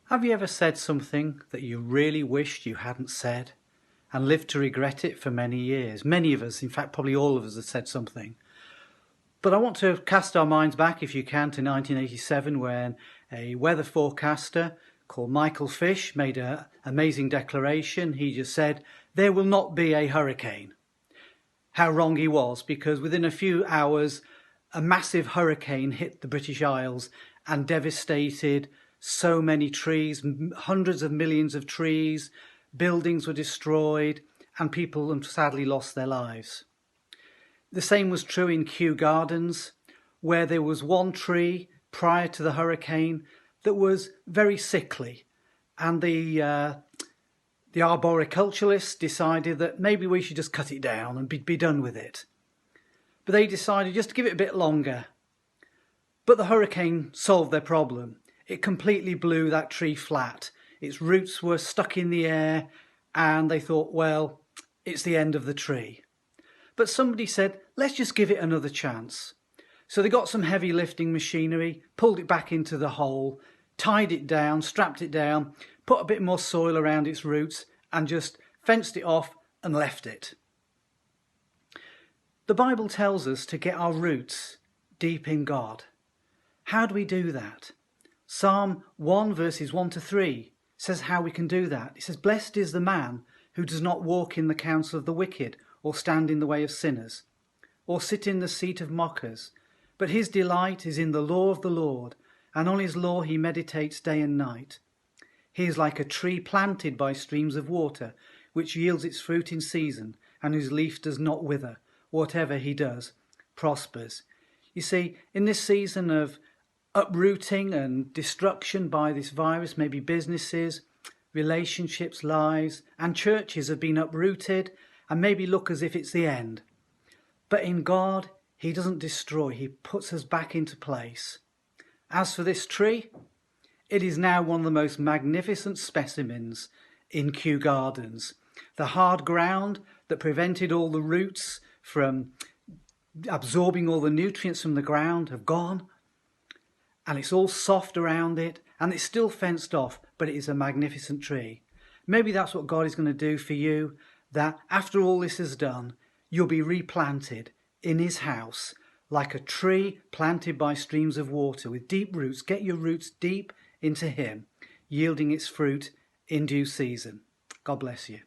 Have you ever said something that you really wished you hadn't said and lived to regret it for many years? Many of us, in fact probably all of us, have said something. But I want to cast our minds back, if you can, to 1987 when a weather forecaster called Michael Fish made an amazing declaration. He just said, there will not be a hurricane. How wrong he was, because within a few hours a massive hurricane hit the British Isles and devastated so many trees, hundreds of millions of trees, buildings were destroyed and people sadly lost their lives. The same was true in Kew Gardens, where there was one tree prior to the hurricane that was very sickly, and the arboriculturists decided that maybe we should just cut it down and be done with it. But they decided just to give it a bit longer. But the hurricane solved their problem. It completely blew that tree flat. Its roots were stuck in the air and they thought, well, it's the end of the tree. But somebody said, let's just give it another chance. So they got some heavy lifting machinery, pulled it back into the hole, tied it down, strapped it down, put a bit more soil around its roots and just fenced it off and left it. The Bible tells us to get our roots deep in God. How do we do that? Psalm 1 verses 1 to 3 says how we can do that. It says, blessed is the man who does not walk in the counsel of the wicked, or stand in the way of sinners, or sit in the seat of mockers. But his delight is in the law of the Lord, and on his law he meditates day and night. He is like a tree planted by streams of water, which yields its fruit in season, and whose leaf does not wither. Whatever he does prospers. You see, in this season of uprooting and destruction by this virus, maybe businesses, relationships, lives, and churches have been uprooted and maybe look as if it's the end. But in God, he doesn't destroy, he puts us back into place. As for this tree, it is now one of the most magnificent specimens in Kew Gardens. The hard ground that prevented all the roots from absorbing all the nutrients from the ground have gone, and it's all soft around it, and it's still fenced off, but it is a magnificent tree. Maybe that's what God is going to do for you, that after all this is done, you'll be replanted in his house like a tree planted by streams of water with deep roots. Get your roots deep into him, yielding its fruit in due season. God bless you.